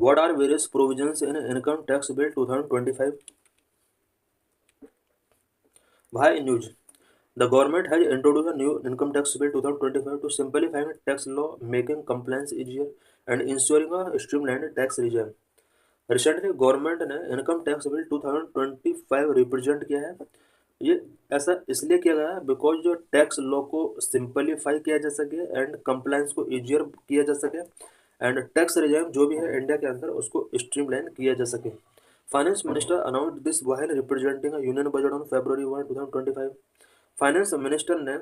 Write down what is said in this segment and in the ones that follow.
What are various provisions in Income Tax Bill 2025? Why news? The government has introduced a new Income Tax Bill 2025 to simplify tax law, making compliance easier and ensuring a streamlined tax regime. Recently government ने income tax bill 2025 represent किया है। ये ऐसा इसलिए किया गया है because जो टैक्स लॉ को सिंपलीफाई किया जा सके एंड कंप्लायंस को इजियर किया जा सके एंड टैक्स रिजाइम जो भी है इंडिया के अंदर उसको स्ट्रीमलाइन किया जा सके। Finance minister announced this while representing a union budget on February 1, 2025। Finance minister ने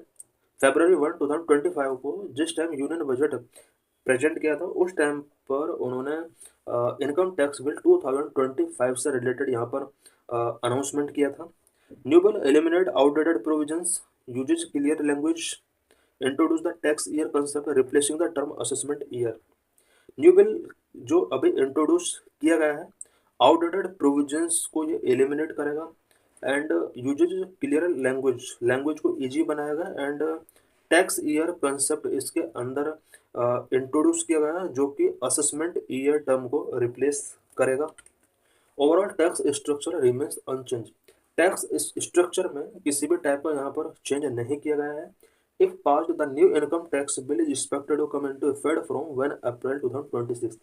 February 1, 2025 को जिस टाइम यूनियन बजट प्रेजेंट किया था उस टाइम पर उन्होंने इनकम टैक्स बिल 2025 से रिलेटेड यहाँ पर अनाउंसमेंट किया था। New bill eliminate outdated provisions, uses clear language, introduce the tax year concept replacing the term assessment year. New bill जो अभी इंट्रोड्यूस किया गया है आउटडेटेड प्रोविजंस को ये एलिमिनेट करेगा and uses clear language language को इजी बनाएगा एंड टैक्स ईयर कंसेप्ट इसके अंदर इंट्रोड्यूस किया गया है जो कि असेसमेंट ईयर टर्म को रिप्लेस करेगा। Overall tax structure remains unchange. Tax structure में किसी भी टाइप का यहाँ पर चेंज नहीं किया गया है। If passed the new income tax bill is expected to come into effect from 1 April 2026।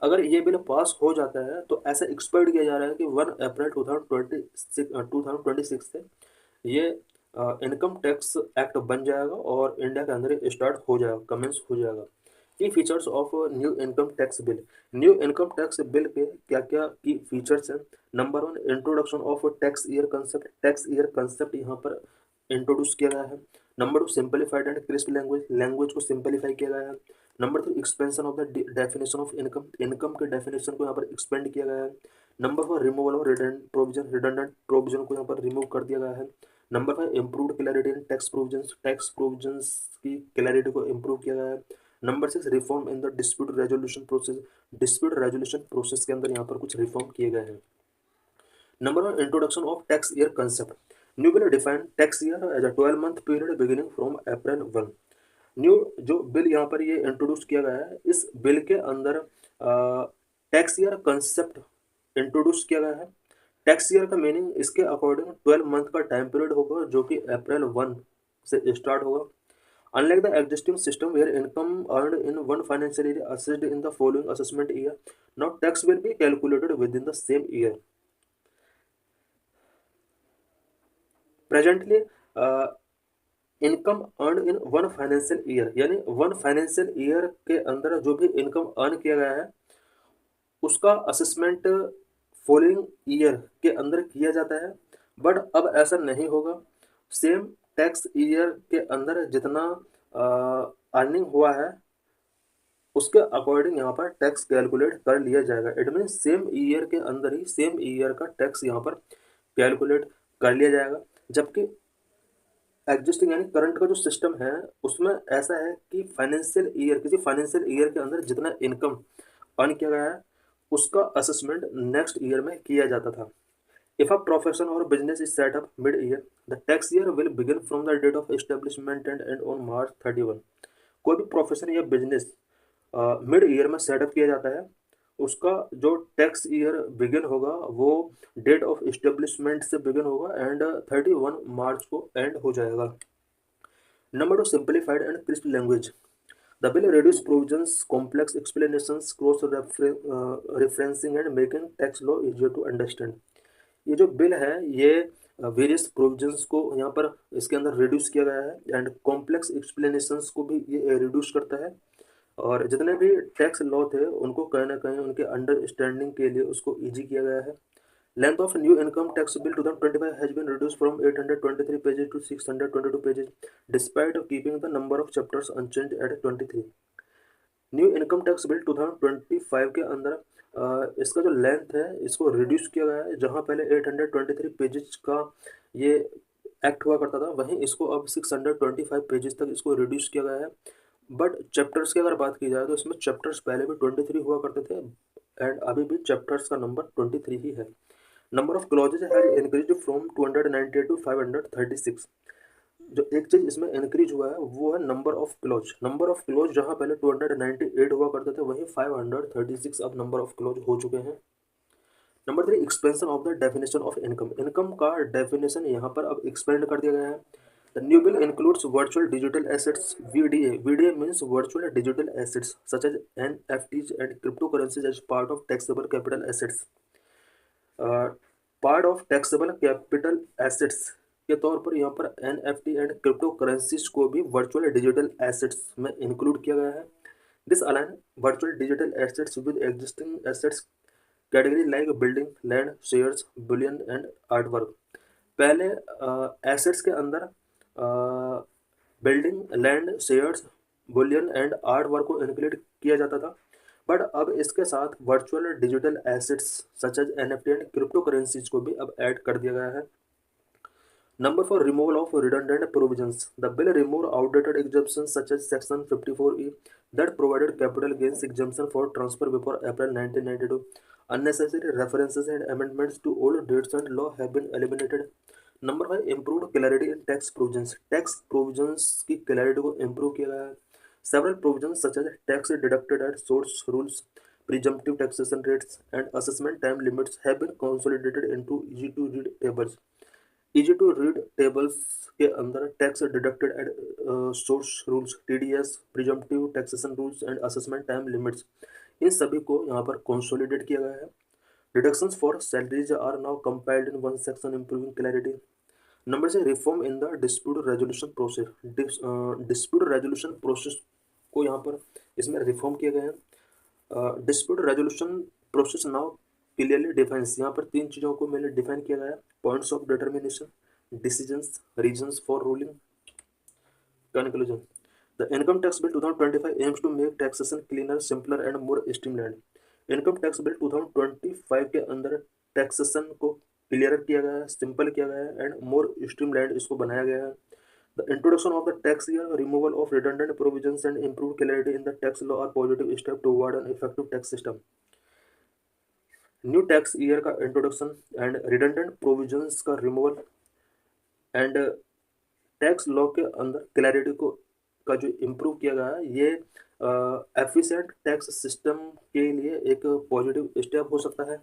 अगर ये बिल पास हो जाता है तो ऐसा एक्सपेक्ट किया जा रहा है कि 1 अप्रैल 2026 से ये इनकम टैक्स एक्ट बन जाएगा और इंडिया के अंदर स्टार्ट हो जाएगा, कमेंस हो जाएगा। की features of new income tax bill. New income tax bill के क्या क्या की फीचर्स हैं? Number 1, introduction of tax year concept. Tax year concept यहाँ पर इंट्रोड्यूस किया गया है। Number 2, simplified and crisp language, language को सिंपलीफाई किया गया है। Number 3, expansion of the definition of income, income के डेफिनेशन को यहाँ पर एक्सपेंड किया गया है। Number 4, removal of redundant provision को यहाँ पर रिमूव कर दिया गया है। Number 5, improved clarity in tax provisions की क्लैरिटी को इम्प्रूव किया गया है। Number 6, reform in the dispute resolution process, dispute resolution process के अंदर यहाँ पर कुछ रिफॉर्म किए गए हैं। Number 1, introduction of tax year concept. New bill define tax year as a 12-month period beginning from April 1। New जो बिल यहाँ पर ये इंट्रोड्यूस किया गया है इस बिल के अंदर टैक्स ईयर कंसेप्ट इंट्रोड्यूस किया गया है। टैक्स ईयर का मीनिंग इसके अकॉर्डिंग 12 मंथ का टाइम पीरियड होगा जो कि April 1 से स्टार्ट होगा। Unlike the existing system where income earned in one financial year assessed in the following assessment year, now tax will be calculated within the same year. Presently, income earn in one financial year, यानी one financial year के अंदर जो भी income earn किया गया है उसका assessment following year के अंदर किया जाता है। बट अब ऐसा नहीं होगा। सेम टैक्स ईयर के अंदर जितना अर्निंग हुआ है उसके अकॉर्डिंग यहाँ पर टैक्स कैलकुलेट कर लिया जाएगा। इट मीन सेम ईयर के अंदर ही सेम ईयर का टैक्स यहाँ पर कैलकुलेट कर लिया जाएगा। जबकि एग्जिस्टिंग यानी करंट का जो सिस्टम है उसमें ऐसा है कि फाइनेंशियल ईयर किसी फाइनेंशियल ईयर के अंदर जितना इनकम अर्न किया गया है उसका असेसमेंट नेक्स्ट ईयर में किया जाता था। इफ अ प्रोफेशन और business is set up mid year, the tax year will begin from the date of establishment and end on March 31। कोई भी प्रोफेशन या बिजनेस मिड ईयर में सेटअप किया जाता है उसका जो टैक्स ईयर बिगिन होगा वो डेट ऑफ इस्टेब्लिशमेंट से बिगिन होगा एंड 31 मार्च को एंड हो जाएगा। Number 2, simplified and crisp language. The bill reduce provisions, complex explanations, cross referencing and making tax law easier to understand। ये जो बिल है ये वेरियस प्रोविजंस को यहाँ पर इसके अंदर रिड्यूस किया गया है एंड कॉम्प्लेक्स एक्सप्लेनेशंस को भी ये रिड्यूस करता है और जितने भी टैक्स लॉ थे उनको कहीं ना कहीं उनके अंडरस्टैंडिंग के लिए उसको इजी किया गया है। Length of new income tax bill 2025 has been reduced from 823 pages to 622 pages despite of keeping the number of chapters unchanged at 23। New income tax bill 2025 के अंदर इसका जो लेंथ है इसको रिड्यूस किया गया है। जहां पहले 823 पेजेस का ये एक्ट हुआ करता था वहीं इसको अब 625 पेजेस तक इसको रिड्यूस किया गया है। बट चैप्टर्स की अगर बात की जाए तो इसमें चैप्टर्स पहले भी 23 हुआ करते थे एंड अभी भी चैप्टर्स का नंबर 23 ही है। Number of clauses has increased from 298 to 536। जो एक चीज़ इसमें इंक्रीज हुआ है वो है नंबर ऑफ क्लोज जहाँ पहले 298 हुआ करते थे वहीं 536 अब नंबर ऑफ क्लोज हो चुके हैं। Number 3, expansion of the definition of income. Income का डेफिनेशन यहाँ पर अब एक्सपेंड कर दिया गया है। The new bill includes virtual digital assets VDA. VDA means virtual digital assets such as NFTs and crypto currencies as part of taxable capital assets. Part of taxable capital assets के तौर पर यहाँ पर NFT and crypto currencies को भी virtual digital assets में include किया गया है। This align virtual digital assets with existing assets category like building, land, shares, bullion and artwork. पहले एसेट्स के अंदर building, land, shares, bullion and art work को इंक्लूड किया जाता था, बट अब इसके साथ virtual digital assets such as NFT and crypto currencies को भी अब ऐड कर दिया गया है। Number for removal of redundant provisions. The bill removed outdated exemptions such as Section 54E that provided capital gains exemption for transfer before April 1992. Unnecessary references and amendments to old dates and law have been eliminated. Number 5, improved clarity in tax provisions. Tax provisions की clarity को improve किया गया है. Several provisions such as tax deducted at source rules, presumptive taxation rates, and assessment time limits have been consolidated into easy-to-read tables. Easy to read tables के अंदर tax deducted at source rules, TDS, presumptive taxation rules and assessment time limits, इन सभी को यहाँ पर consolidate किया गया है। Deductions for salaries are now compiled in one section improving clarity. Number से reform in the dispute resolution process. Dispute resolution process को यहाँ पर इसमें रिफॉर्म किया गया है। Dispute resolution process now clearly defines. यहाँ पर 3 चीज़ों को मैंने डिफाइन किया गया है: points of determination, decisions, reasons for ruling. Conclusion. The income tax bill 2025 aims to make taxation cleaner, simpler and more streamlined. Income tax bill 2025 के अंदर टैक्सेशन को क्लियर किया गया है, सिंपल किया गया है एंड मोर स्ट्रीमलाइंड इसको बनाया गया है। The introduction of the tax year, removal of redundant provisions and improve clarity in the tax law are positive step toward an effective tax system. New tax year का introduction and redundant provisions का removal and tax law के अंदर clarity को का जो improve किया गया है, ये एफिशिएंट टैक्स सिस्टम के लिए एक पॉजिटिव स्टेप हो सकता है।